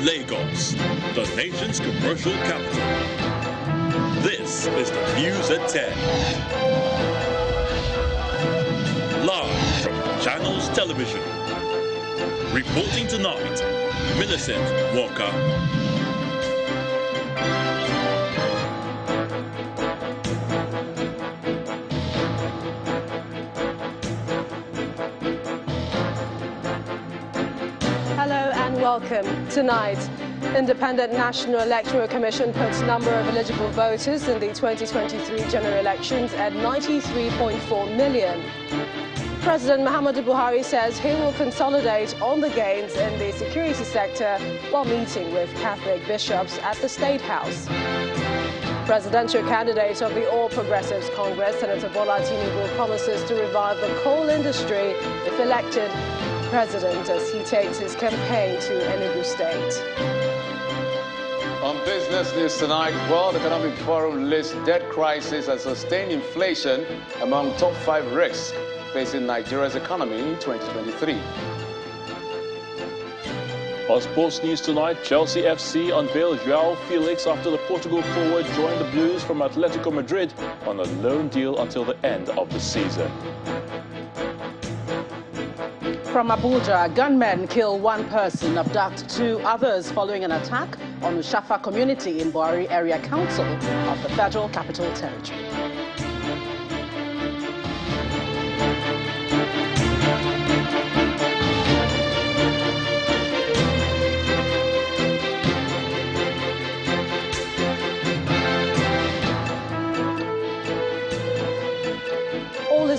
Lagos, the nation's commercial capital. This is the News at 10. Live from Channels Television. Reporting tonight, Millicent Walker. Welcome. Tonight, Independent National Electoral Commission puts number of eligible voters in the 2023 general elections at 93.4 million. President Muhammadu Buhari says he will consolidate on the gains in the security sector while meeting with Catholic bishops at the State House. Presidential candidate of the All Progressives Congress, Senator Bola Tinubu, promises to revive the coal industry if elected president as he takes his campaign to Enugu State. On Business News tonight, World Economic Forum lists debt crisis and sustained inflation among top 5 risks facing Nigeria's economy in 2023. On Sports News tonight, Chelsea FC unveiled João Felix after the Portugal forward joined the Blues from Atletico Madrid on a loan deal until the end of the season. From Abuja, gunmen kill 1 person, abduct 2 others following an attack on the Shafa community in Buhari Area Council of the Federal Capital Territory.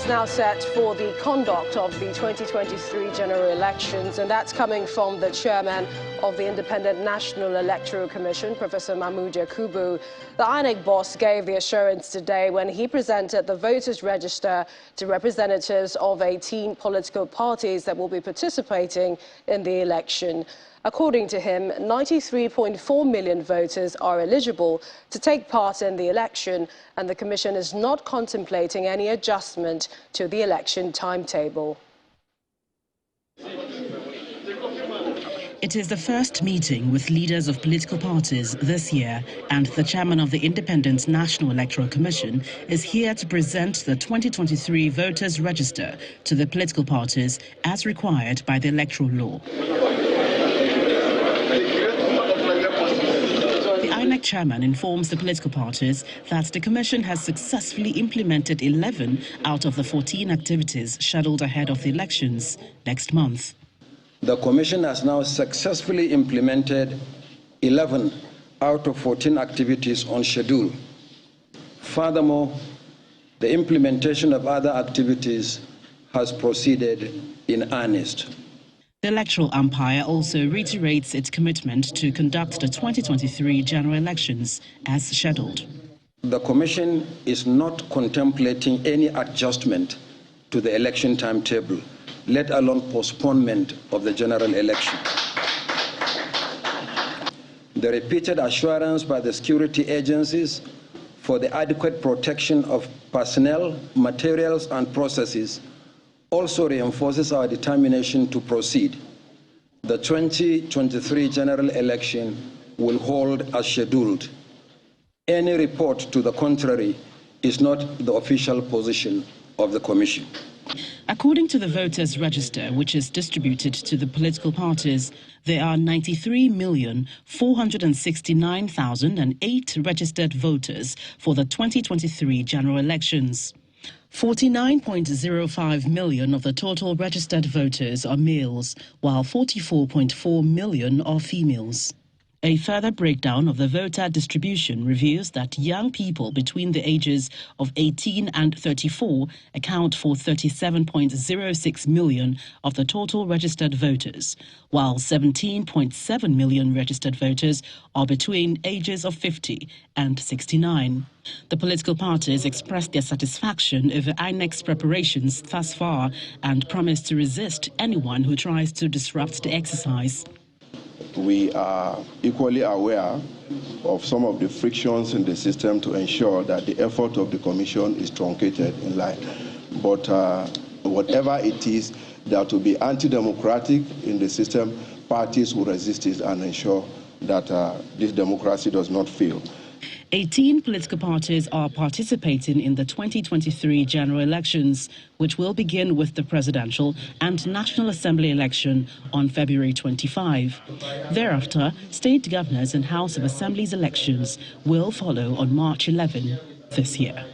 Now set for the conduct of the 2023 general elections, and that's coming from the chairman of the Independent National Electoral Commission, Professor Mahmood Yakubu. The INEC boss gave the assurance today when he presented the voters' register to representatives of 18 political parties that will be participating in the election. According to him, 93.4 million voters are eligible to take part in the election, and the Commission is not contemplating any adjustment to the election timetable. It is the first meeting with leaders of political parties this year, and the chairman of the Independent National Electoral Commission is here to present the 2023 voters' register to the political parties as required by the electoral law. The INEC chairman informs the political parties that the Commission has successfully implemented 11 out of the 14 activities scheduled ahead of the elections next month. The Commission has now successfully implemented 11 out of 14 activities on schedule. Furthermore, the implementation of other activities has proceeded in earnest. The electoral umpire also reiterates its commitment to conduct the 2023 general elections as scheduled. The Commission is not contemplating any adjustment to the election timetable, let alone postponement of the general election. The repeated assurance by the security agencies for the adequate protection of personnel, materials, and processes also reinforces our determination to proceed. The 2023 general election will hold as scheduled. Any report to the contrary is not the official position of the Commission. According to the voters' register, which is distributed to the political parties, there are 93,469,008 registered voters for the 2023 general elections. 49.05 million of the total registered voters are males, while 44.4 million are females. A further breakdown of the voter distribution reveals that young people between the ages of 18 and 34 account for 37.06 million of the total registered voters, while 17.7 million registered voters are between ages of 50 and 69. The political parties expressed their satisfaction over INEC's preparations thus far and promised to resist anyone who tries to disrupt the exercise. We are equally aware of some of the frictions in the system to ensure that the effort of the Commission is truncated in line. But whatever it is that will be anti-democratic in the system, parties will resist it and ensure that this democracy does not fail. 18 political parties are participating in the 2023 general elections, which will begin with the presidential and National Assembly election on February 25. Thereafter, state governors and House of Assembly's elections will follow on March 11 this year.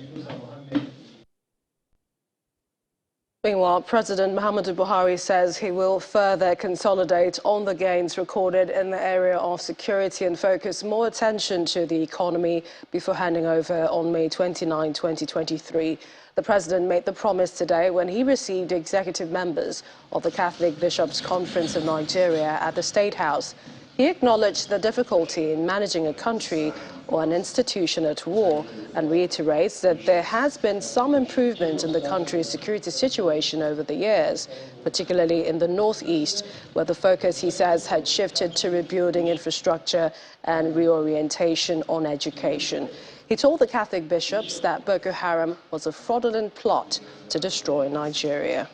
Meanwhile, President Muhammadu Buhari says he will further consolidate on the gains recorded in the area of security and focus more attention to the economy before handing over on May 29, 2023. The president made the promise today when he received executive members of the Catholic Bishops' Conference of Nigeria at the State House. He acknowledged the difficulty in managing a country or an institution at war and reiterates that there has been some improvement in the country's security situation over the years, particularly in the northeast, where the focus, he says, had shifted to rebuilding infrastructure and reorientation on education. He told the Catholic bishops that Boko Haram was a fraudulent plot to destroy Nigeria.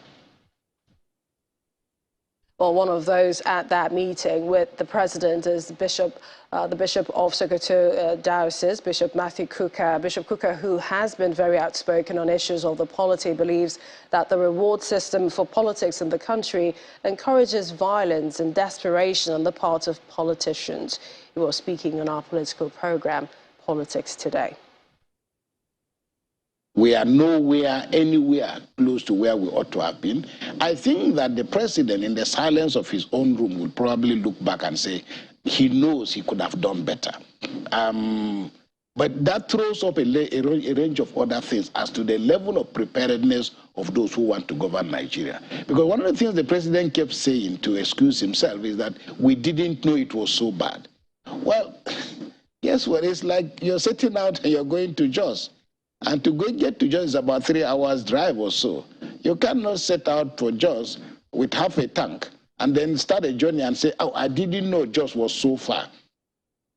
Well, one of those at that meeting with the president is the Bishop of Sokoto Diocese, Bishop Matthew Kuka. Bishop Kuka, who has been very outspoken on issues of the polity, believes that the reward system for politics in the country encourages violence and desperation on the part of politicians. He was speaking on our political program, Politics Today. We are nowhere, anywhere close to where we ought to have been. I think that the president, in the silence of his own room, will probably look back and say he knows he could have done better. But that throws up a range of other things as to the level of preparedness of those who want to govern Nigeria. Because one of the things the president kept saying to excuse himself is that we didn't know it was so bad. Well, guess what? It's like you're setting out and you're going to Jos. And to get to Jos is about 3 hours drive or so. You cannot set out for Jos with half a tank and then start a journey and say, oh, I didn't know Jos was so far.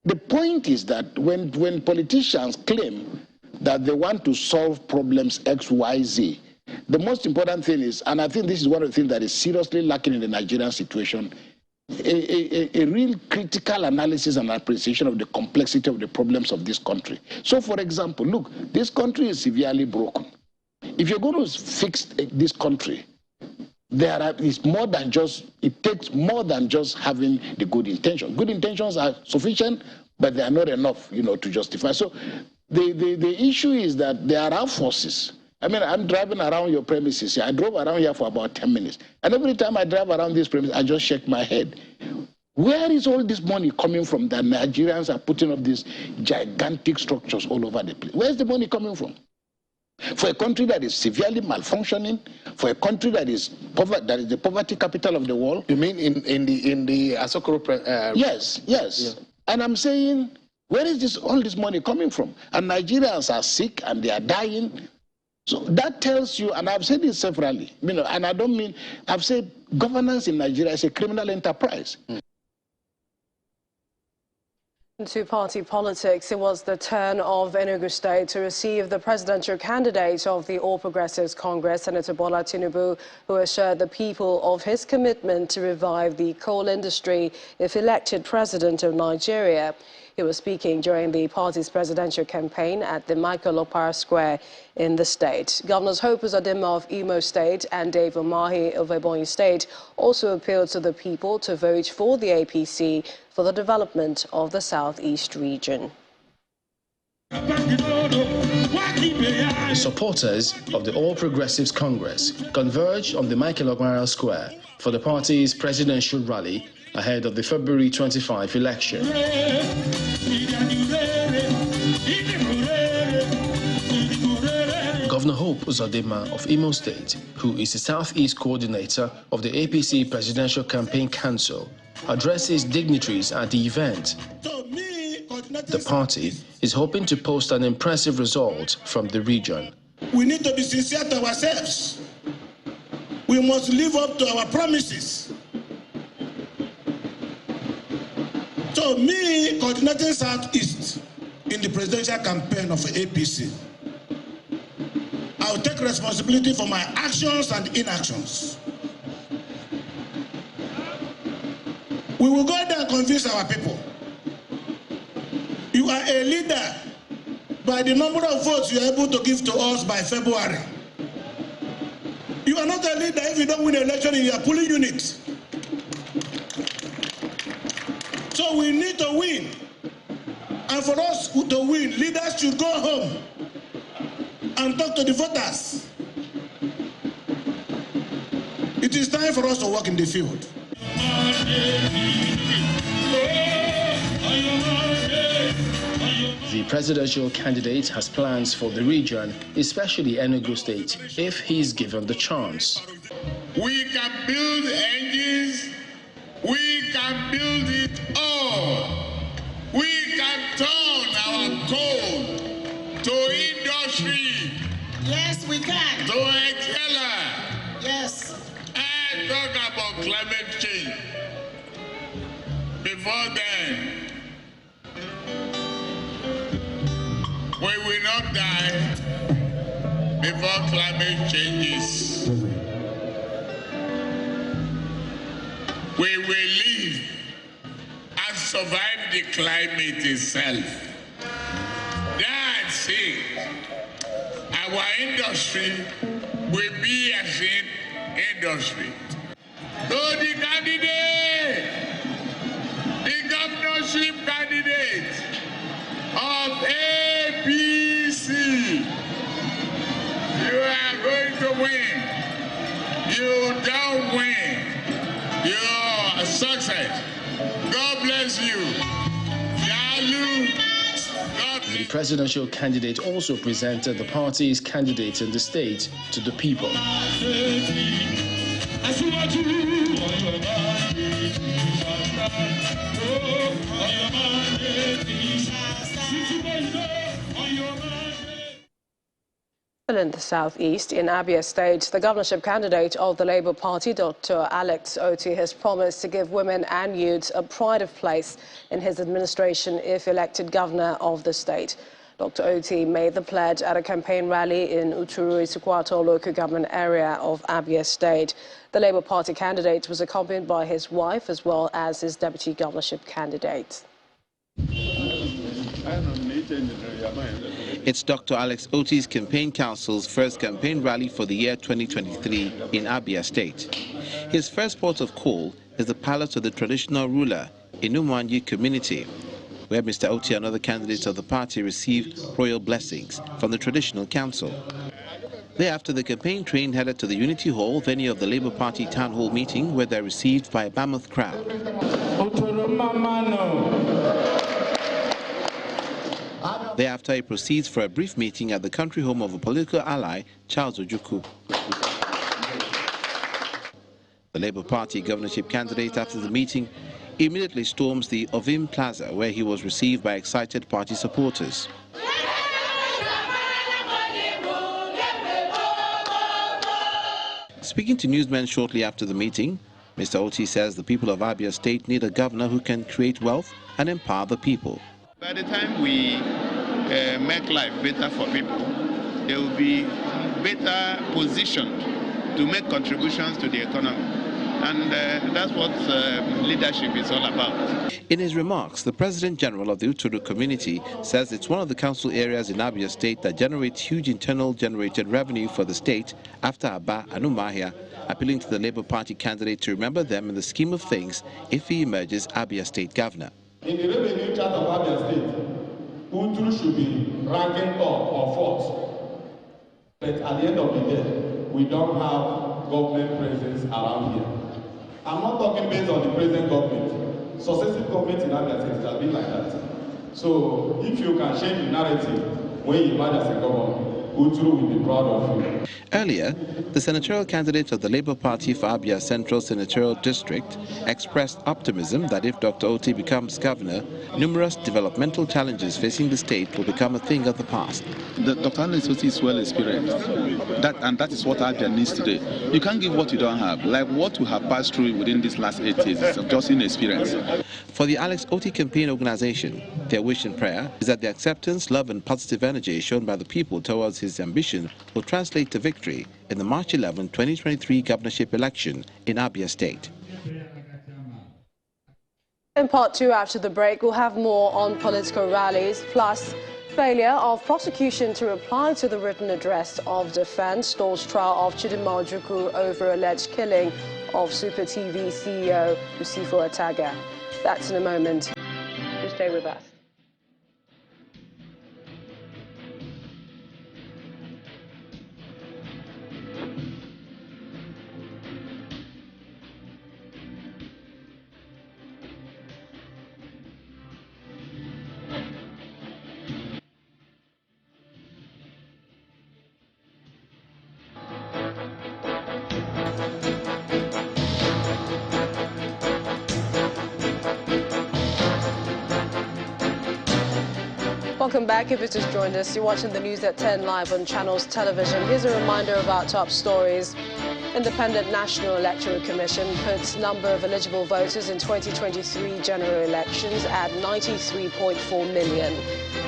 The point is that when politicians claim that they want to solve problems X, Y, Z, the most important thing is, and I think this is one of the things that is seriously lacking in the Nigerian situation, a real critical analysis and appreciation of the complexity of the problems of this country. So, for example, look, this country is severely broken. If you're going to fix this country, it takes more than just having the good intentions. Good intentions are sufficient, but they are not enough, to justify. So, the issue is that there are forces. I mean, I'm driving around your premises here. I drove around here for about 10 minutes. And every time I drive around this premise, I just shake my head. Where is all this money coming from that Nigerians are putting up these gigantic structures all over the place? Where's the money coming from? For a country that is severely malfunctioning, for a country that is the poverty capital of the world. You mean in the Asokoro? Yes. Yeah. And I'm saying, where is all this money coming from? And Nigerians are sick and they are dying. So that tells you, and I've said this severally, and I don't mean, I've said governance in Nigeria is a criminal enterprise. To party politics, it was the turn of Enugu State to receive the presidential candidate of the All Progressives Congress, Senator Bola Tinubu, who assured the people of his commitment to revive the coal industry if elected president of Nigeria. He was speaking during the party's presidential campaign at the Michael Okpara Square in the state. Governors Hope Uzodinma of Imo State and Dave Umahi of Ebonyi State also appealed to the people to vote for the APC for the development of the southeast region. Supporters of the All Progressives Congress converged on the Michael Okpara Square for the party's presidential rally ahead of the February 25 election. Governor Hope Uzodinma of Imo State, who is the Southeast Coordinator of the APC Presidential Campaign Council, addresses dignitaries at the event. The party is hoping to post an impressive result from the region. We need to be sincere to ourselves. We must live up to our promises. So me, coordinating Southeast in the presidential campaign of APC, I will take responsibility for my actions and inactions. We will go there and convince our people You are a leader by the number of votes you are able to give to us by February. You are not a leader if you don't win an election in your polling unit. So we need to win. And for us to win, leaders should go home and talk to the voters. It is time for us to work in the field. The presidential candidate has plans for the region, especially Enugu State, if he is given the chance. We can build engines, we can build it all. We can turn our coal to industry. Yes, we can. To exceller. Yes. And talk about climate change. Before then, we will not die before climate changes. We will live and survive the climate itself. That's it. Our industry will be as in industry. So the candidate, the governorship candidate of APC, you are going to win. You don't win. You're a success. God bless you. The presidential candidate also presented the party's candidate in the state to the people. In the southeast, in Abia State, the governorship candidate of the Labour Party, Dr. Alex Otti, has promised to give women and youths a pride of place in his administration if elected governor of the state. Dr. Otti made the pledge at a campaign rally in Uturu-Isukwato local government area of Abia State. The Labour Party candidate was accompanied by his wife as well as his deputy governorship candidate. It's Dr. Alex Otti's campaign council's first campaign rally for the year 2023 in Abia State. His first port of call is the palace of the traditional ruler, Inumwanyi community, where Mr. Otti and other candidates of the party received royal blessings from the traditional council. Thereafter, the campaign train headed to the Unity Hall, venue of the Labour Party town hall meeting, where they were received by a mammoth crowd. Thereafter, he proceeds for a brief meeting at the country home of a political ally, Charles Ojukwu. The Labour Party governorship candidate, after the meeting, immediately storms the Ovim Plaza, where he was received by excited party supporters. Speaking to newsmen shortly after the meeting, Mr. Otti says the people of Abia State need a governor who can create wealth and empower the people. By the time we make life better for people, they will be better positioned to make contributions to the economy. And that's what leadership is all about. In his remarks, the President General of the Uturu community says it's one of the council areas in Abia State that generates huge internal generated revenue for the state after Aba and Umuahia, appealing to the Labour Party candidate to remember them in the scheme of things if he emerges Abia State governor. In the revenue chart of Abia State, Uturu should be ranking top or fourth. But at the end of the day, we don't have government presence around here. I'm not talking based on the present government. Successive government in Abia State has been like that. So if you can change the narrative when you emerge as a governor, Uturu will be proud of you. Earlier, the senatorial candidate of the Labour Party for Abia Central Senatorial District expressed optimism that if Dr. Otti becomes governor, numerous developmental challenges facing the state will become a thing of the past. Dr. Alex Otti is well experienced, and that is what Abia needs today. You can't give what you don't have. Like what we have passed through within these last 8 years is just inexperience. For the Alex Otti campaign organization, their wish and prayer is that the acceptance, love and positive energy shown by the people towards his ambition will translate to victory in the March 11, 2023 governorship election in Abia State. In part two, after the break, we'll have more on political rallies, plus failure of prosecution to reply to the written address of defense stalls trial of Chidinma Ojukwu over alleged killing of Super TV CEO Usifo Ataga. That's in a moment. Do stay with us. Welcome back. If you just joined us, you're watching the news at 10 live on Channels Television. Here's a reminder of our top stories. Independent National Electoral Commission puts number of eligible voters in 2023 general elections at 93.4 million.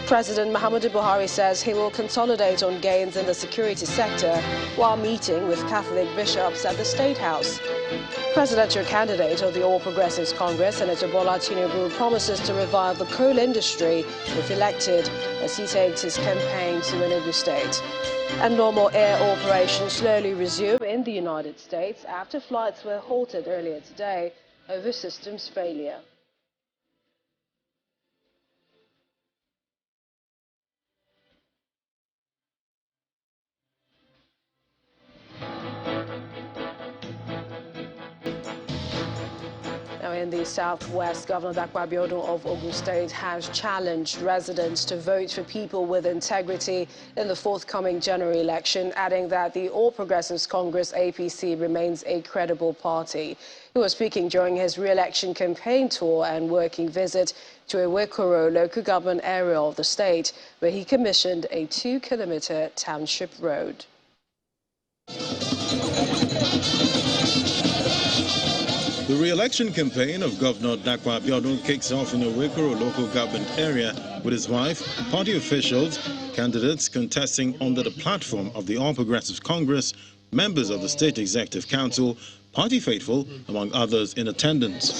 President Muhammadu Buhari says he will consolidate on gains in the security sector while meeting with Catholic bishops at the State House. Presidential candidate of the All Progressives Congress, Senator Bola Tinubu, promises to revive the coal industry if elected as he takes his campaign to Enugu State. And normal air operations slowly resume in the United States after flights were halted earlier today over systems failure. Now, in the southwest, Governor Dapo Abiodun of Ogun State has challenged residents to vote for people with integrity in the forthcoming general election, adding that the All Progressives Congress APC remains a credible party. He was speaking during his re-election campaign tour and working visit to Ewekoro local government area of the state, where he commissioned a 2-kilometer township road. The re-election campaign of Governor Dapo Abiodun kicks off in a Ewekoro local government area with his wife, party officials, candidates contesting under the platform of the All Progressives Congress, members of the State Executive Council, party faithful, among others in attendance.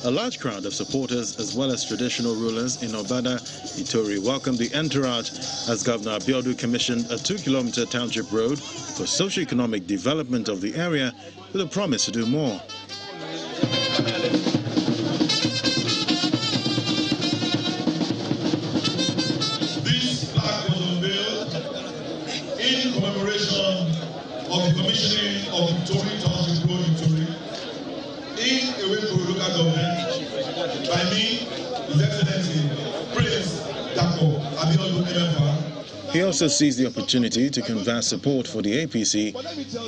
A large crowd of supporters as well as traditional rulers in Obada, Itori welcomed the entourage as Governor Abiodun commissioned a 2-kilometer township road for socio-economic development of the area with a promise to do more. This plaque was unveiled in commemoration of the commissioning of Itori Township Road in Ewekoro local government by me, His Excellency Prince Dapo Abiodun MFR. He also seized the opportunity to convey support for the APC,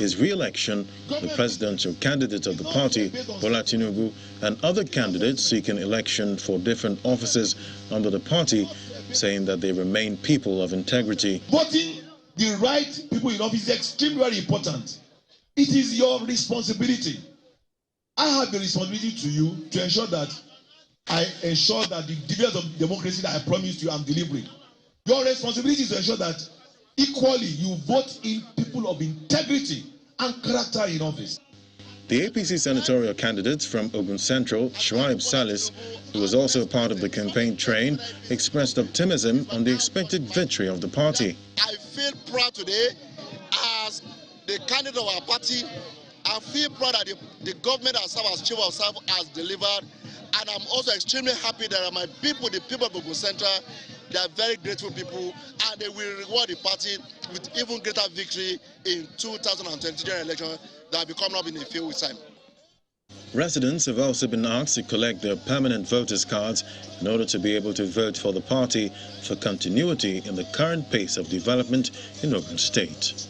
his re-election, the presidential candidate of the party, Bola Tinubu, and other candidates seeking election for different offices under the party, saying that they remain people of integrity. Voting the right people in office is extremely very important. It is your responsibility. I have the responsibility to you to ensure that I ensure that the dividends of democracy that I promised you I'm delivering. Your responsibility is to ensure that equally you vote in people of integrity and character in office. The APC senatorial candidate from Ogun Central, Shuaib Salis, who was also part of the campaign train, expressed optimism on the expected victory of the party. I feel proud today as the candidate of our party. I feel proud that the government as chief of staff has delivered, and I'm also extremely happy that my people, the people of Ogun Central, they are very grateful people, and they will reward the party with even greater victory in 2020 general election that will be coming up in a few weeks' time. Residents have also been asked to collect their permanent voters' cards in order to be able to vote for the party for continuity in the current pace of development in Ogun State.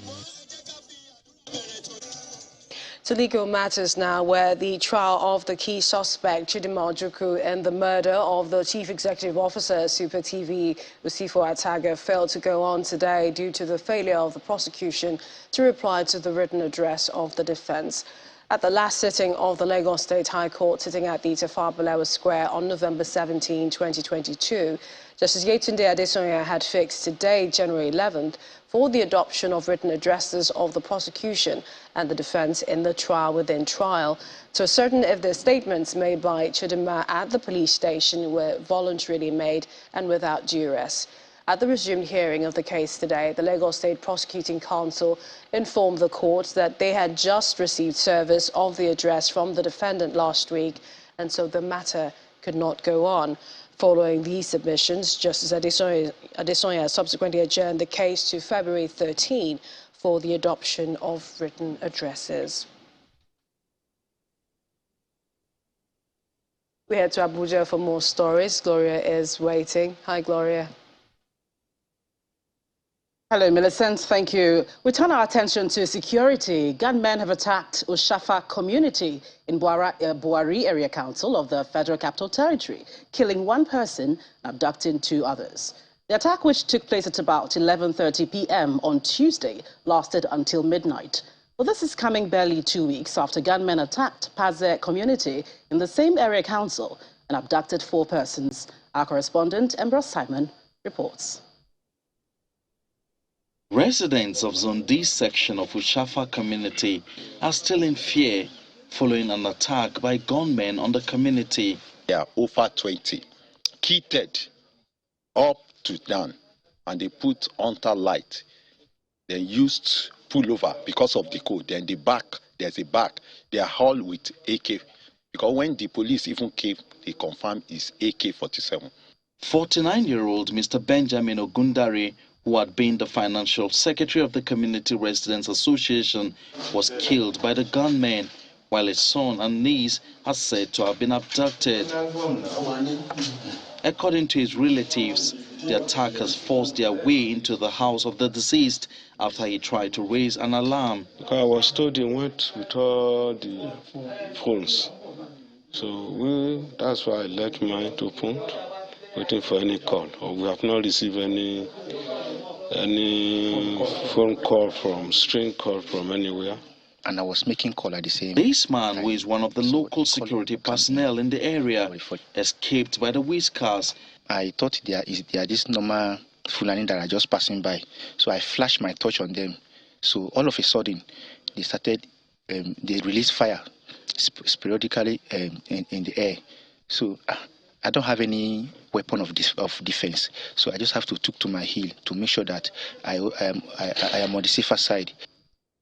To legal matters now, where the trial of the key suspect, Chidinma Ojukwu, in the murder of the Chief Executive Officer, Super TV, Usifo Ataga, failed to go on today due to the failure of the prosecution to reply to the written address of the defense. At the last sitting of the Lagos State High Court, sitting at the Tafawa Balewa Square on November 17, 2022, Justice Yetunde Adesanya had fixed today, January 11th, for the adoption of written addresses of the prosecution and the defense in the trial within trial to ascertain if the statements made by Chidinma at the police station were voluntarily made and without duress. At the resumed hearing of the case today, the Lagos State Prosecuting Counsel informed the court that they had just received service of the address from the defendant last week, and so the matter could not go on. Following these submissions, Justice Adesanya subsequently adjourned the case to February 13 for the adoption of written addresses. We head to Abuja for more stories. Gloria is waiting. Hi, Gloria. Hello, Millicent. Thank you. We turn our attention to security. Gunmen have attacked Ushafa community in Buhari Area Council of the Federal Capital Territory, killing one person and abducting two others. The attack, which took place at about 11:30 p.m. on Tuesday, lasted until midnight. Well, this is coming barely 2 weeks after gunmen attacked Paze community in the same area council and abducted 4 persons. Our correspondent, Embra Simon, reports. Residents of Zone D section of Ushafa community are still in fear following an attack by gunmen on the community. There are over 20, kitted up to down, and they put under light. They used pullover because of the code. Then the back, there's a back. They are all with AK, because when the police even came, they confirmed it's AK-47. 49-year-old Mr. Benjamin Ogundare, who had been the financial secretary of the Community Residents Association, was killed by the gunmen, while his son and niece are said to have been abducted. According to his relatives, the attackers forced their way into the house of the deceased after he tried to raise an alarm. I was told he went with all the phones. So that's why I left mine open, waiting for any call. Or we have not received any phone call string call from anywhere. And I was making call at the same time. This man, who is one of the local security personnel in the area, escaped by the whiskers. I thought they are this normal Fulani that are just passing by. So I flashed my torch on them. So all of a sudden, they started, they released fire periodically in the air. So I don't have any weapon of defense. So I just have to took to my heel to make sure that I am on the safer side.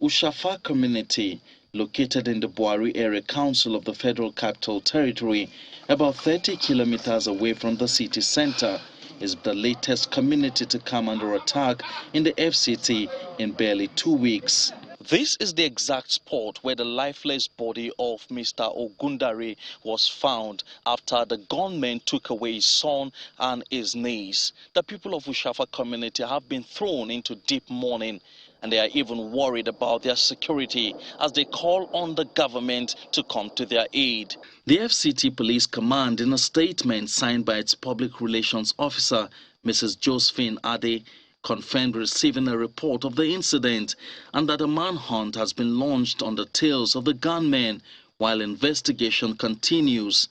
Ushafa community, located in the Buhari Area Council of the Federal Capital Territory, about 30 kilometers away from the city center, is the latest community to come under attack in the FCT in barely 2 weeks. This is the exact spot where the lifeless body of Mr. Ogundare was found after the gunmen took away his son and his niece. The people of Ushafa community have been thrown into deep mourning, and they are even worried about their security as they call on the government to come to their aid. The FCT Police Command, in a statement signed by its public relations officer, Mrs. Josephine Ade, confirmed receiving a report of the incident and that a manhunt has been launched on the tails of the gunmen while investigation continues.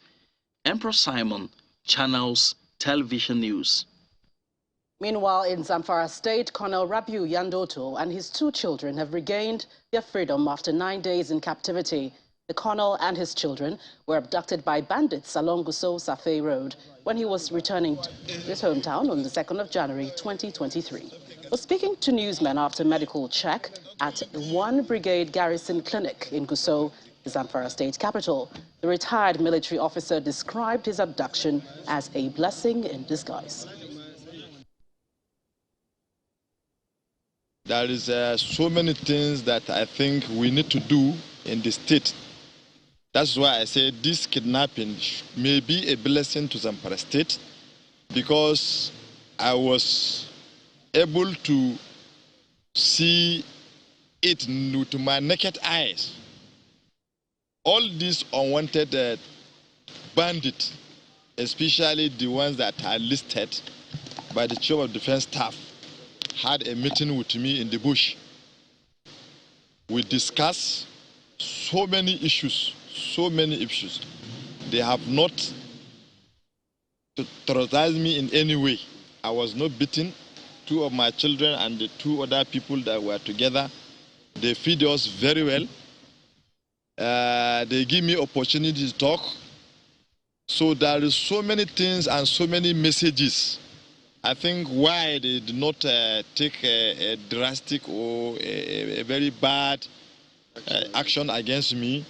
Emperor Simon, Channels Television News. Meanwhile, in Zamfara State, Colonel Rabiu Yandoto and his 2 children have regained their freedom after 9 days in captivity. The colonel and his children were abducted by bandits along Gusau-Safe Road when he was returning to his hometown on the 2nd of January 2023. Well, speaking to newsmen after medical check at 1 Brigade Garrison Clinic in Gusau, the Zamfara State capital, the retired military officer described his abduction as a blessing in disguise. There is so many things that I think we need to do in the state. That's why I say this kidnapping may be a blessing to Zamfara State, because I was able to see it with my naked eyes. All these unwanted bandits, especially the ones that are listed by the Chief of Defense Staff, had a meeting with me in the bush. We discussed so many issues. They have not terrorized me in any way. I was not beaten. 2 of my children and the 2 other people that were together, they feed us very well. They give me opportunity to talk. So there is so many things and so many messages. I think why they did not take a drastic or a very bad action against me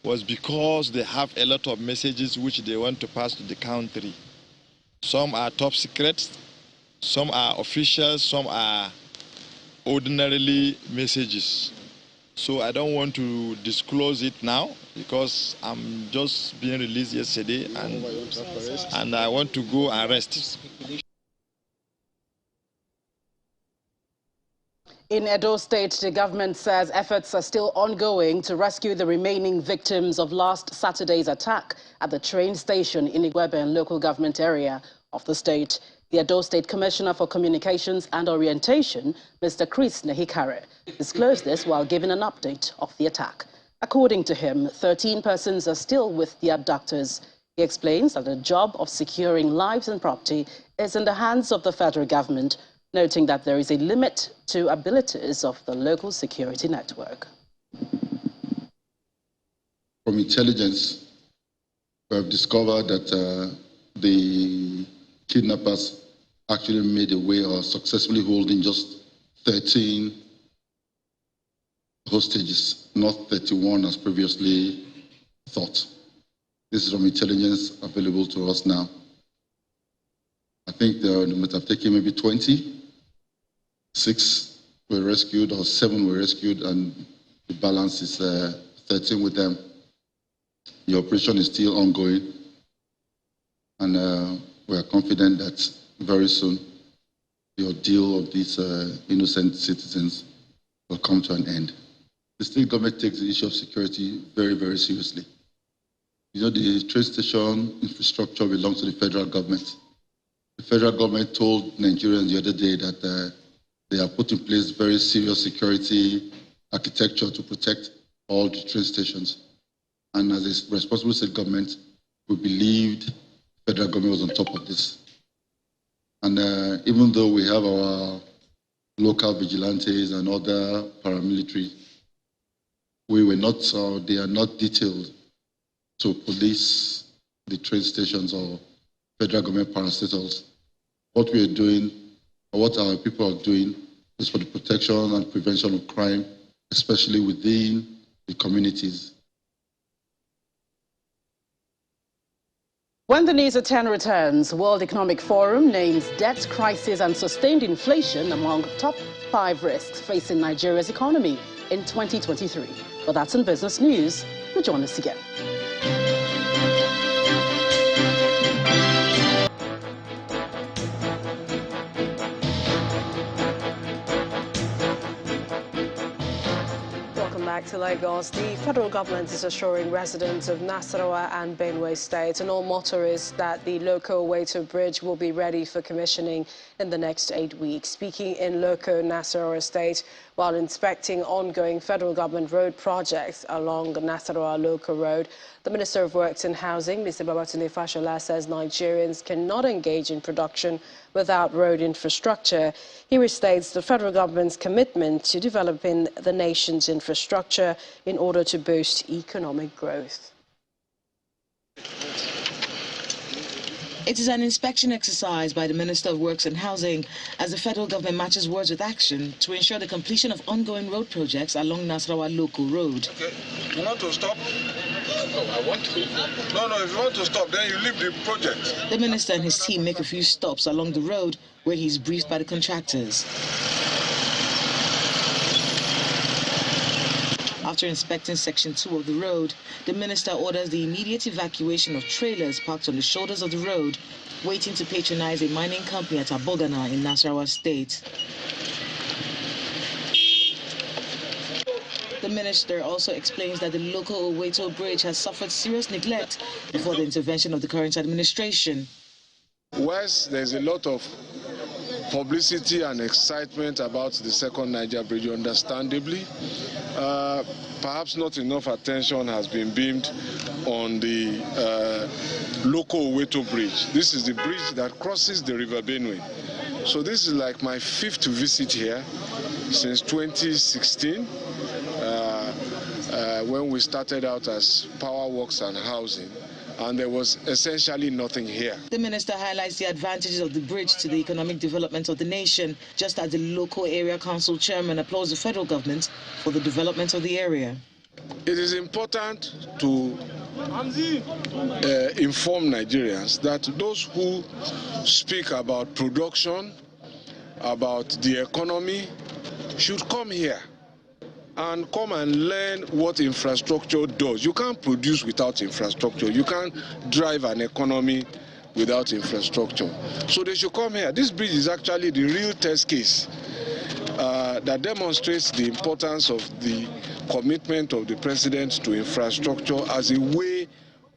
was because they have a lot of messages which they want to pass to the country. Some are top secret, some are official, some are ordinarily messages. So I don't want to disclose it now because I'm just being released yesterday and I want to go and rest. In Edo State, the government says efforts are still ongoing to rescue the remaining victims of last Saturday's attack at the train station in Igweben local government area of the state. The Edo State Commissioner for Communications and Orientation, Mr. Chris Nehikare, disclosed this while giving an update of the attack. According to him, 13 persons are still with the abductors. He explains that the job of securing lives and property is in the hands of the federal government, noting that there is a limit to abilities of the local security network. From intelligence, we have discovered that the kidnappers actually made a way of successfully holding just 13 hostages, not 31 as previously thought. This is from intelligence available to us now. I think they must have taken maybe 20. 6 were rescued or 7 were rescued, and the balance is 13 with them. The operation is still ongoing, and we are confident that very soon the ordeal of these innocent citizens will come to an end. The state government takes the issue of security very, very seriously. You know, the train station infrastructure belongs to the federal government. The federal government told Nigerians the other day that they have put in place very serious security architecture to protect all the train stations. And as a responsible state government, we believed the federal government was on top of this. And even though we have our local vigilantes and other paramilitary, we were not, they are not detailed to police the train stations or federal government parastatals. What we are doing, or what our people are doing, is for the protection and prevention of crime, especially within the communities. When the news at 10 returns, World Economic Forum names debt crisis and sustained inflation among top 5 risks facing Nigeria's economy in 2023. But that's in business news. You'll join us again. Back to Lagos, the federal government is assuring residents of Nasarawa and Benue State and all motorists that the Loko-Oweto Bridge will be ready for commissioning in the next 8 weeks. Speaking in Loko, Nasarawa State, while inspecting ongoing federal government road projects along Nasarawa-Loko Road, the Minister of Works and Housing, Mr. Babatunde Fashola, says Nigerians cannot engage in production without road infrastructure. He restates the federal government's commitment to developing the nation's infrastructure in order to boost economic growth. It is an inspection exercise by the Minister of Works and Housing as the federal government matches words with action to ensure the completion of ongoing road projects along Nasarawa-Loko Road. Okay. You want to stop? No, I want to. No, if you want to stop, then you leave the project. The minister and his team make a few stops along the road where he is briefed by the contractors. After inspecting Section 2 of the road, the minister orders the immediate evacuation of trailers parked on the shoulders of the road, waiting to patronize a mining company at Abogana in Nasarawa State. The minister also explains that the Loko-Oweto Bridge has suffered serious neglect before the intervention of the current administration. Whilst there's a lot of publicity and excitement about the second Niger Bridge, understandably. Perhaps not enough attention has been beamed on the Loko Oweto Bridge. This is the bridge that crosses the River Benue. So this is like my 5th visit here since 2016, when we started out as Power Works and Housing, and there was essentially nothing here. The minister highlights the advantages of the bridge to the economic development of the nation, just as the local area council chairman applauds the federal government for the development of the area. It is important to inform Nigerians that those who speak about production, about the economy, should come here and come and learn what infrastructure does. You can't produce without infrastructure. You can't drive an economy without infrastructure. So they should come here. This bridge is actually the real test case that demonstrates the importance of the commitment of the president to infrastructure as a way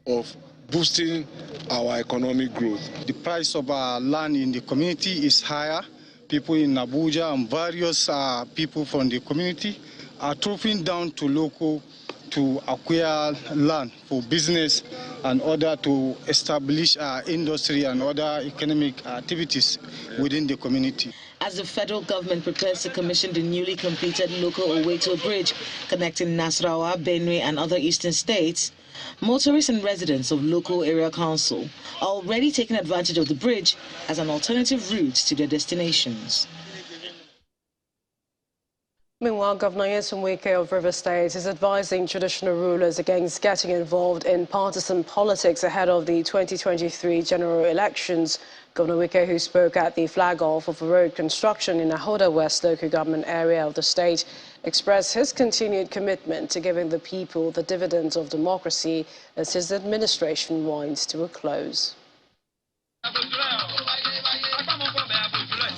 of boosting our economic growth. The price of our land in the community is higher. People in Abuja and various people from the community are trooping down to local to acquire land for business and order to establish industry and other economic activities within the community. As the federal government prepares to commission the newly completed Loko Oweto Bridge connecting Nasarawa, Benue and other eastern states, motorists and residents of local area council are already taking advantage of the bridge as an alternative route to their destinations. Meanwhile, Governor Nyesom Wike of Rivers State is advising traditional rulers against getting involved in partisan politics ahead of the 2023 general elections. Governor Wike, who spoke at the flag-off of road construction in Ahoda West local government area of the state, expressed his continued commitment to giving the people the dividends of democracy as his administration winds to a close.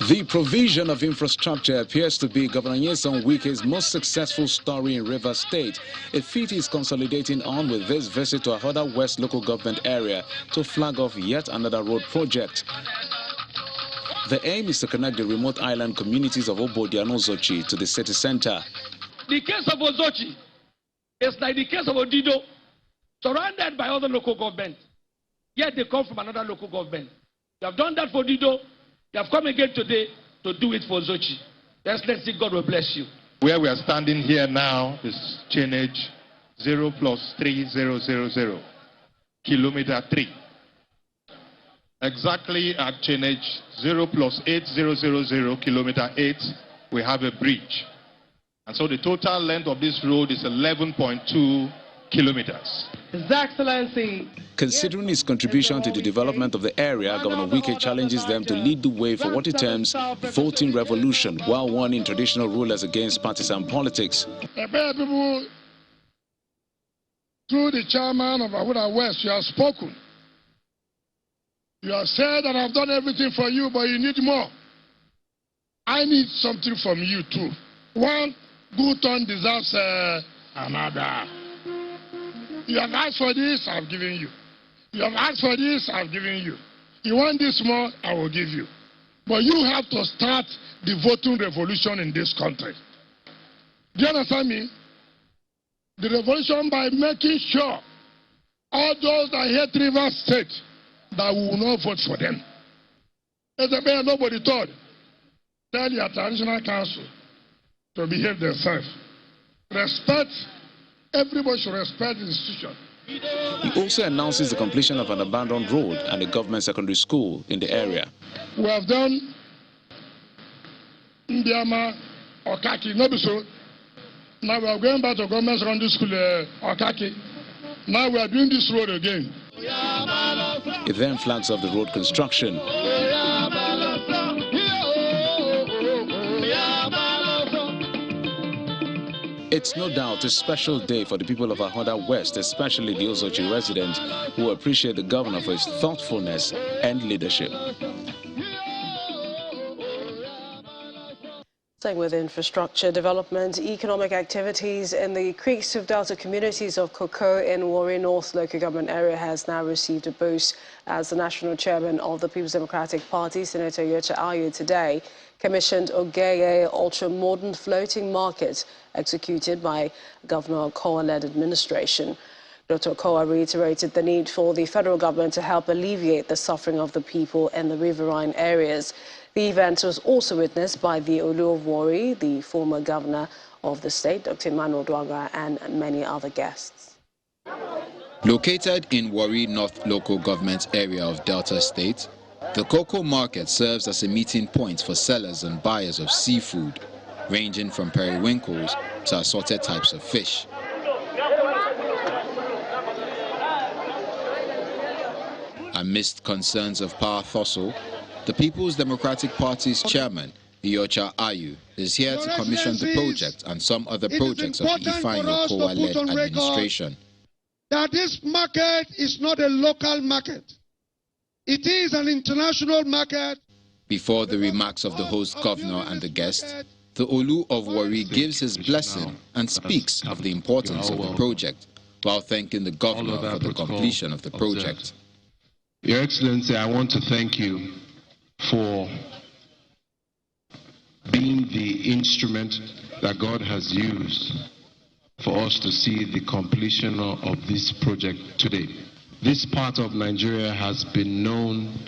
The provision of infrastructure appears to be Governor Nyesom Wike's most successful story in Rivers State, a feat he's consolidating on with this visit to Ahoda West local government area to flag off yet another road project. The aim is to connect the remote island communities of Obodi and Ozochi to the city center. The case of Ozochi is like the case of Odido, surrounded by other local governments, yet they come from another local government. They have done that for Odido. You have come again today to do it for Zochi. Let's see, God will bless you. Where we are standing here now is chainage 0+3000, kilometer 3. Exactly at chainage 0+8000, kilometer 8, we have a bridge. And so the total length of this road is 11.2 kilometers. His Excellency. Considering his contribution to the development of the area, Governor Wike challenges them to lead the way for what he terms voting revolution, while warning traditional rulers against partisan politics. People, through the chairman of Ahoda West, you have spoken. You have said that I've done everything for you, but you need more. I need something from you too. One good turn deserves another. You have asked for this, I've given you. You have asked for this, I've given you. You want this more, I will give you. But you have to start the voting revolution in this country. Do you understand me? The revolution by making sure all those that hate Rivers State that we will not vote for them. As a man, nobody told. Tell your traditional council to behave themselves. Respect. Everybody should respect the institution. He also announces the completion of an abandoned road and a government secondary school in the area. We have done Ndiama, Okaki, Nobiso. Now we are going back to government secondary school, Okaki. Now we are doing this road again. It then flags off the road construction. It's no doubt a special day for the people of Ahoda West, especially the Ozochi residents, who appreciate the governor for his thoughtfulness and leadership. Staying with infrastructure development, economic activities in the Creeks of Delta communities of Cocoa in Warri North local government area has now received a boost as the national chairman of the People's Democratic Party, Senator Yocha Ayu, today commissioned Ogeye ultra-modern floating market executed by Governor Okowa-led administration. Dr. Okowa reiterated the need for the federal government to help alleviate the suffering of the people in the riverine areas. The event was also witnessed by the Olu of Warri, the former governor of the state, Dr. Emmanuel Dwanga, and many other guests. Located in Warri North local government area of Delta State, the cocoa market serves as a meeting point for sellers and buyers of seafood, ranging from periwinkles to assorted types of fish. Amidst concerns of power tussle, the People's Democratic Party's chairman, Yocha Ayu, is here to commission the project and some other projects of the Ifeanyi Okowa-led administration. That this market is not a local market. It is an international market. Before the remarks of the host governor and the guests, the Olu of Warri gives his blessing and speaks of the importance of the project, while thanking the governor for the completion of the project. Your Excellency, I want to thank you for being the instrument that God has used for us to see the completion of this project today. This part of Nigeria has been known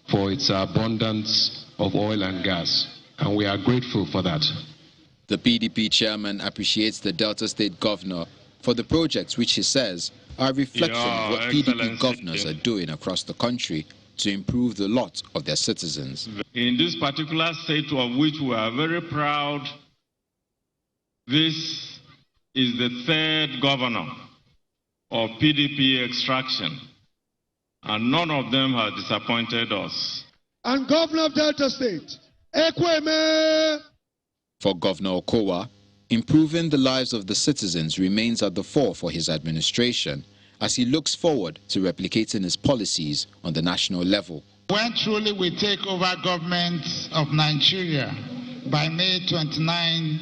for its abundance of oil and gas, and we are grateful for that. The PDP chairman appreciates the Delta State governor for the projects which he says are a reflection of what PDP governors are doing across the country to improve the lot of their citizens. In this particular state of which we are very proud, this is the third governor of PDP extraction, and none of them has disappointed us. And Governor of Delta State, Ekweme. For Governor Okowa, improving the lives of the citizens remains at the fore for his administration as he looks forward to replicating his policies on the national level. When truly we take over government of Nigeria by May 29,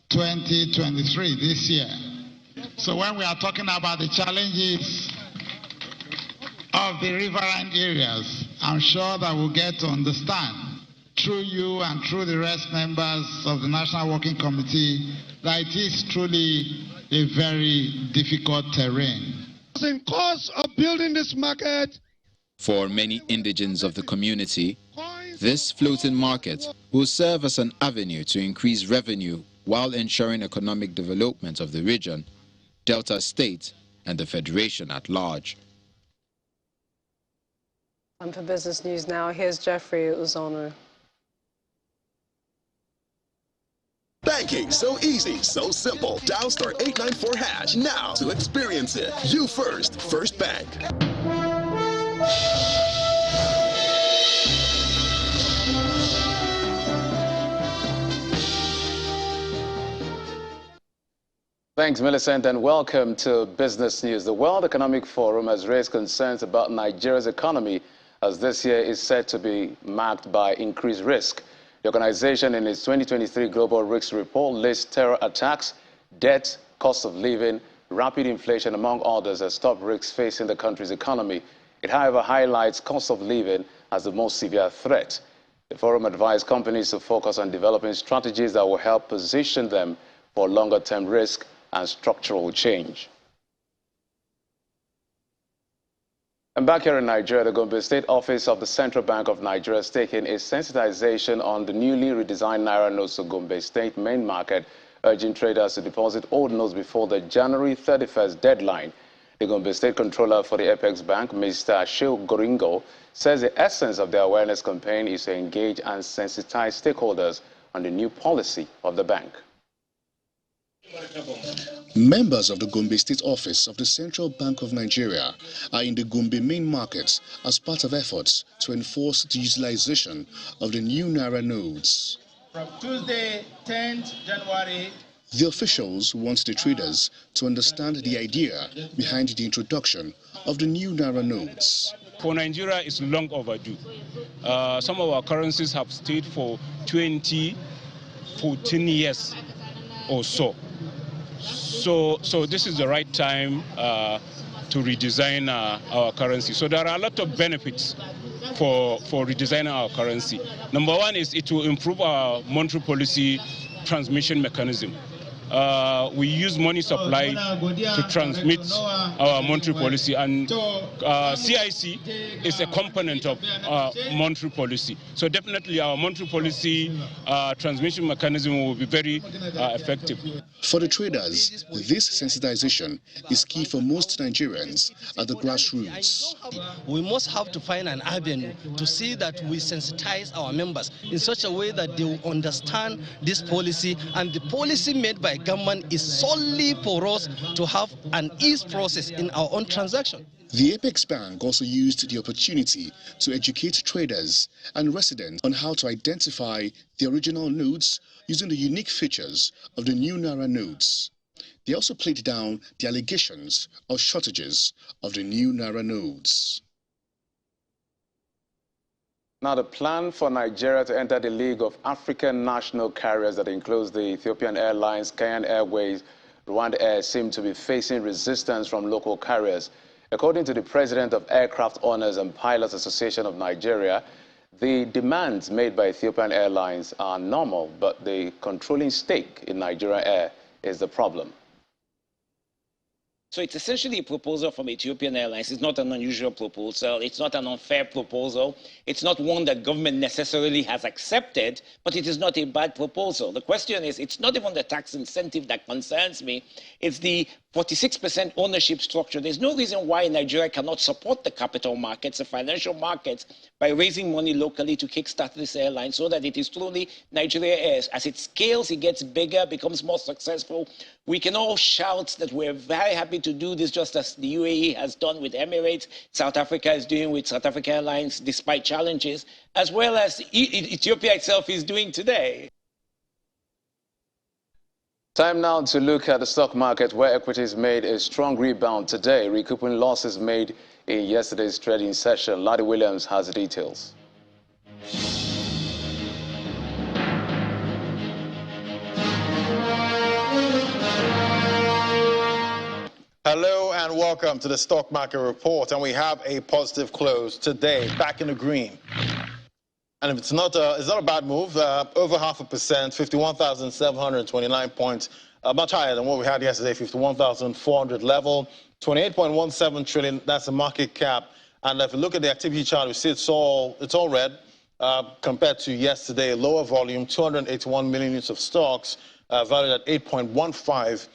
2023, this year. So when we are talking about the challenges of the riverine areas, I'm sure that we'll get to understand through you and through the rest members of the National Working Committee that it is truly a very difficult terrain. In course of building this market, for many indigents of the community, this floating market will serve as an avenue to increase revenue while ensuring economic development of the region, Delta State, and the Federation at large. And for business news now, here's Jeffrey Uzono. Banking so easy, so simple. Dial *894# now to experience it. You first, First Bank. Thanks, Millicent, and welcome to Business News. The World Economic Forum has raised concerns about Nigeria's economy as this year is said to be marked by increased risk. The organization in its 2023 Global Risk Report lists terror attacks, debt, cost of living, rapid inflation, among others, as top risks facing the country's economy. It, however, highlights cost of living as the most severe threat. The forum advised companies to focus on developing strategies that will help position them for longer-term risk and structural change. And back here in Nigeria, the Gombe State Office of the Central Bank of Nigeria is taking a sensitization on the newly redesigned Naira notes to Gombe State main market, urging traders to deposit old notes before the January 31st deadline. The Gombe State Controller for the Apex Bank, Mr. Shil Goringo, says the essence of the awareness campaign is to engage and sensitize stakeholders on the new policy of the bank. Members of the Gombe State Office of the Central Bank of Nigeria are in the Gombe main market as part of efforts to enforce the utilization of the new Naira notes. From Tuesday, 10th January, the officials want the traders to understand the idea behind the introduction of the new Naira notes. For Nigeria, it's long overdue. Some of our currencies have stayed for 20, 14 years or so. So this is the right time to redesign our currency. So there are a lot of benefits for redesigning our currency. Number one is it will improve our monetary policy transmission mechanism. We use money supply to transmit our monetary policy, and CIC is a component of monetary policy. So definitely our monetary policy transmission mechanism will be very effective. For the traders, this sensitization is key for most Nigerians at the grassroots. We must have to find an avenue to see that we sensitize our members in such a way that they will understand this policy, and the policy made by government is solely for us to have an ease process in our own transaction. The Apex Bank also used the opportunity to educate traders and residents on how to identify the original notes using the unique features of the new Naira notes. They also played down the allegations of shortages of the new Naira notes. Now, the plan for Nigeria to enter the League of African National Carriers that includes the Ethiopian Airlines, Kenyan Airways, Rwanda Air seem to be facing resistance from local carriers. According to the president of Aircraft Owners and Pilots Association of Nigeria, the demands made by Ethiopian Airlines are normal, but the controlling stake in Nigeria Air is the problem. So it's essentially a proposal from Ethiopian Airlines. It's not an unusual proposal. It's not an unfair proposal. It's not one that government necessarily has accepted, but it is not a bad proposal. The question is, it's not even the tax incentive that concerns me. It's the 46% ownership structure. There's no reason why Nigeria cannot support the capital markets, the financial markets, by raising money locally to kickstart this airline so that it is truly Nigeria Air. As it scales, it gets bigger, becomes more successful. We can all shout that we're very happy to do this, just as the UAE has done with Emirates, South Africa is doing with South African Airlines despite challenges, as well as Ethiopia itself is doing today. Time now to look at the stock market, where equities made a strong rebound today, recouping losses made in yesterday's trading session. Ladi Williams has the details. Hello and welcome to the Stock Market Report, and we have a positive close today, back in the green. And if it's not a bad move, over 0.5%, 51,729 points, much higher than what we had yesterday, 51,400 level, 28.17 trillion, that's the market cap. And if you look at the activity chart, we see it's all red compared to yesterday, lower volume, 281 million units of stocks, valued at 8.15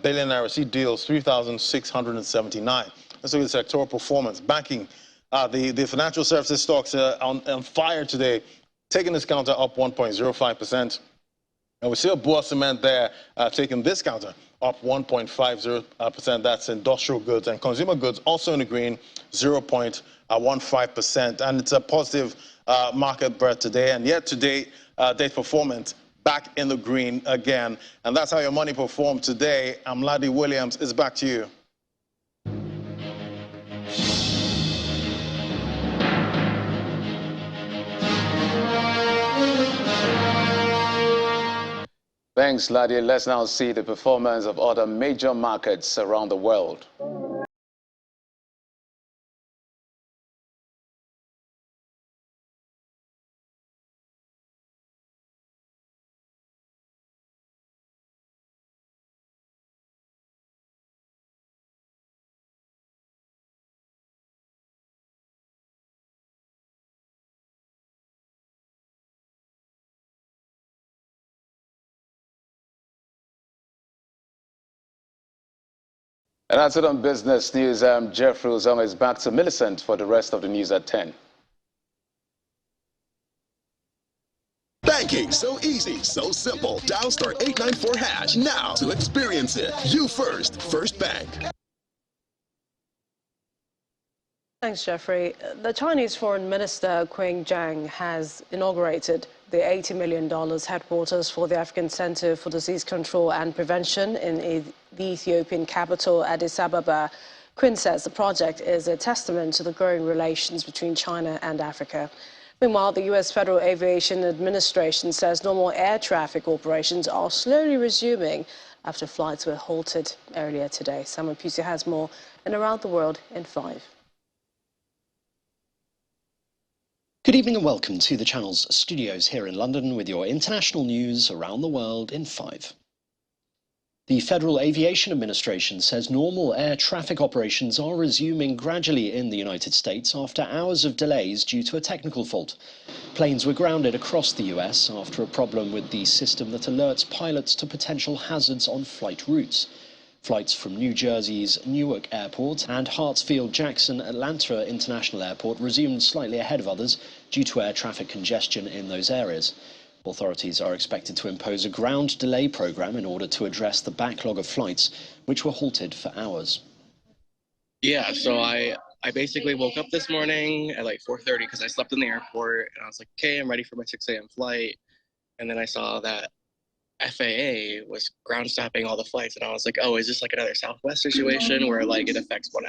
billion naira. See deals, 3,679. Let's look at the sectoral performance. Banking. The financial services stocks are on fire today, taking this counter up 1.05%. And we see a Boa Cement there taking this counter up 1.50%. That's industrial goods, and consumer goods also in the green, 0.15%. And it's a positive market breadth today. And yet today, date performance back in the green again. And that's how your money performed today. I'm Ladi Williams. It's back to you. Thanks, Ladi. Let's now see the performance of other major markets around the world. And that's it on business news. I'm Jeffrey Uzoma. Is back to Millicent for the rest of the news at 10. Banking, so easy, so simple. Dial *894# now to experience it. You first, First Bank. Thanks, Jeffrey. The Chinese Foreign Minister Qin Zhang has inaugurated the $80 million headquarters for the African Center for Disease Control and Prevention in the Ethiopian capital, Addis Ababa. Qin says the project is a testament to the growing relations between China and Africa. Meanwhile, the U.S. Federal Aviation Administration says normal air traffic operations are slowly resuming after flights were halted earlier today. Samuel Pusi has more and Around the World in 5. Good evening and welcome to the Channel's studios here in London with your international news around the world in 5. The Federal Aviation Administration says normal air traffic operations are resuming gradually in the United States after hours of delays due to a technical fault. Planes were grounded across the US after a problem with the system that alerts pilots to potential hazards on flight routes. Flights from New Jersey's Newark Airport and Hartsfield-Jackson Atlanta International Airport resumed slightly ahead of others due to air traffic congestion in those areas. Authorities are expected to impose a ground delay program in order to address the backlog of flights, which were halted for hours. Yeah, so I basically woke up this morning at like 4:30 because I slept in the airport, and I was like, okay, I'm ready for my 6 a.m. flight. And then I saw that FAA was ground stopping all the flights, and I was like, oh, is this like another Southwest situation where like it affects one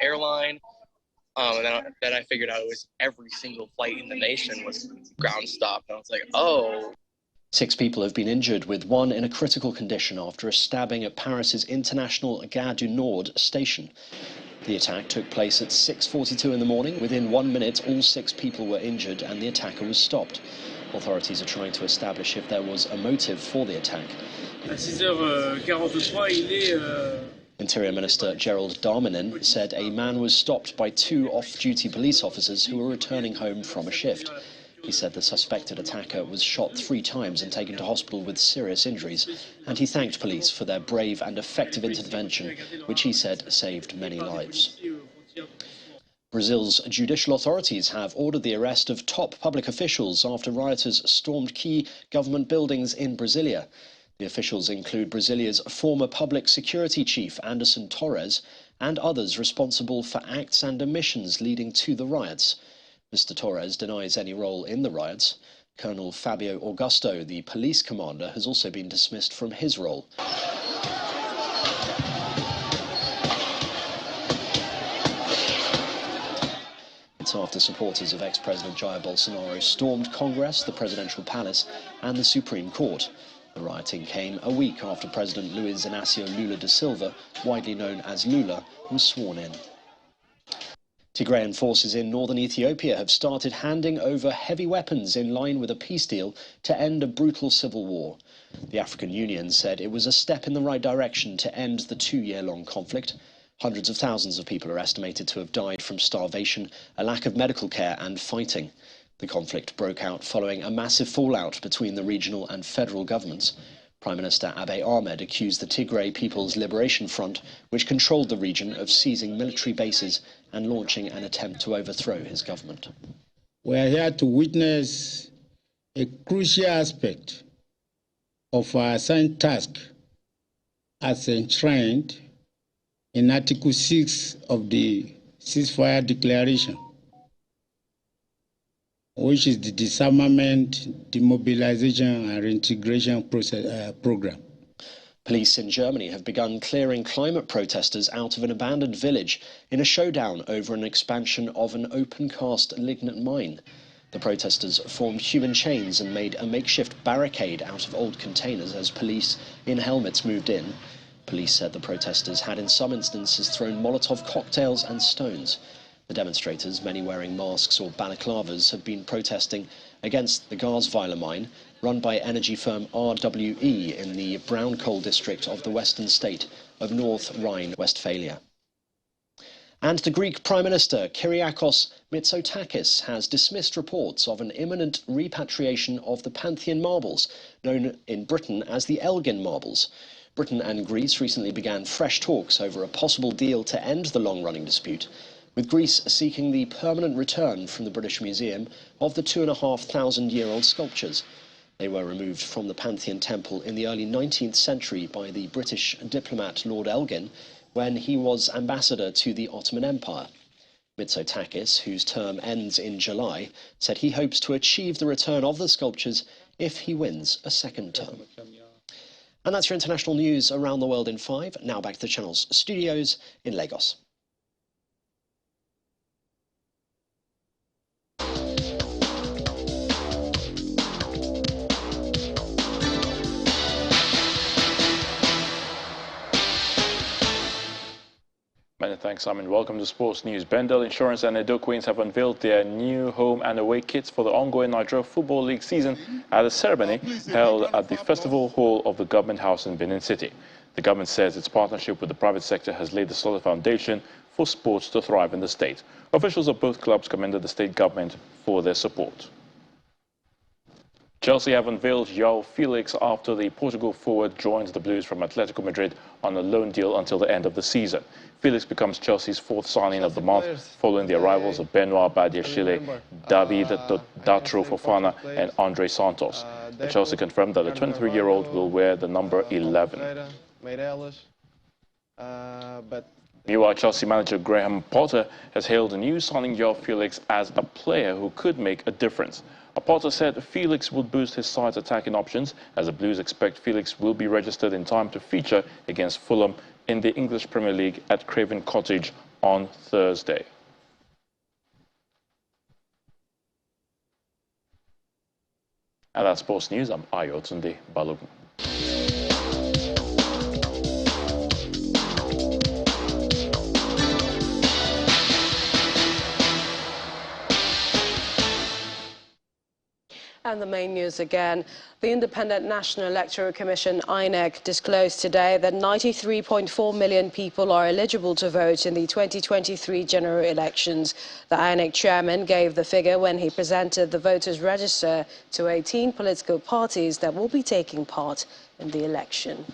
airline? And then I figured out it was every single flight in the nation was ground stopped. And I was like, oh. 6 people have been injured, with 1 in a critical condition after a stabbing at Paris's International Gare du Nord station. The attack took place at 6:42 in the morning. Within 1 minute, all 6 people were injured and the attacker was stopped. Authorities are trying to establish if there was a motive for the attack. À 6h43, il est... Interior Minister Gerald Darmanin said a man was stopped by 2 off-duty police officers who were returning home from a shift. He said the suspected attacker was shot 3 times and taken to hospital with serious injuries, and he thanked police for their brave and effective intervention, which he said saved many lives. Brazil's judicial authorities have ordered the arrest of top public officials after rioters stormed key government buildings in Brasilia. The officials include Brazilia's former public security chief, Anderson Torres, and others responsible for acts and omissions leading to the riots. Mr. Torres denies any role in the riots. Colonel Fabio Augusto, the police commander, has also been dismissed from his role. It's after supporters of ex-President Jair Bolsonaro stormed Congress, the presidential palace, and the Supreme Court. The rioting came a week after President Luiz Inácio Lula da Silva, widely known as Lula, was sworn in. Tigrayan forces in northern Ethiopia have started handing over heavy weapons in line with a peace deal to end a brutal civil war. The African Union said it was a step in the right direction to end the 2-year-long conflict. Hundreds of thousands of people are estimated to have died from starvation, a lack of medical care and fighting. The conflict broke out following a massive fallout between the regional and federal governments. Prime Minister Abiy Ahmed accused the Tigray People's Liberation Front, which controlled the region, of seizing military bases and launching an attempt to overthrow his government. We are here to witness a crucial aspect of our assigned task as enshrined in Article 6 of the Ceasefire Declaration, which is the disarmament, demobilization and reintegration program. Police in Germany have begun clearing climate protesters out of an abandoned village in a showdown over an expansion of an open-cast lignite mine. The protesters formed human chains and made a makeshift barricade out of old containers as police in helmets moved in. Police said the protesters had in some instances thrown Molotov cocktails and stones. The demonstrators, many wearing masks or balaclavas, have been protesting against the Gasweiler mine, run by energy firm RWE in the brown coal district of the western state of North Rhine-Westphalia. And the Greek Prime Minister Kyriakos Mitsotakis has dismissed reports of an imminent repatriation of the Pantheon marbles, known in Britain as the Elgin marbles. Britain and Greece recently began fresh talks over a possible deal to end the long-running dispute, with Greece seeking the permanent return from the British Museum of the 2,500-year-old sculptures. They were removed from the Pantheon Temple in the early 19th century by the British diplomat Lord Elgin when he was ambassador to the Ottoman Empire. Mitsotakis, whose term ends in July, said he hopes to achieve the return of the sculptures if he wins a second term. And that's your international news around the world in 5. Now back to the channel's studios in Lagos. Thanks, Simon. Welcome to Sports News. Bendel Insurance and Edo Queens have unveiled their new home and away kits for the ongoing Nigeria Football League season at a ceremony held at the Festival Hall of the Government House in Benin City. The government says its partnership with the private sector has laid a solid foundation for sports to thrive in the state. Officials of both clubs commended the state government for their support. Chelsea have unveiled João Felix after the Portugal forward joins the Blues from Atletico Madrid on a loan deal until the end of the season. Felix becomes Chelsea's fourth signing of the month, following the arrivals of Benoit Badiashile, David Datro Fofana and Andre Santos. The Chelsea confirmed that the 23-year-old will wear the number 11. Meanwhile, Chelsea manager Graham Potter has hailed the new signing João Felix as a player who could make a difference. Potter said Felix will boost his side's attacking options, as the Blues expect Felix will be registered in time to feature against Fulham in the English Premier League at Craven Cottage on Thursday. And that's Sports News. I'm Ayotunde Balogun. And the main news again. The Independent National Electoral Commission, INEC, disclosed today that 93.4 million people are eligible to vote in the 2023 general elections. The INEC chairman gave the figure when he presented the voters' register to 18 political parties that will be taking part in the election.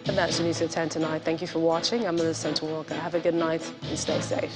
And that's the news at 10 tonight. Thank you for watching. I'm Melissa Walker. Have a good night and stay safe.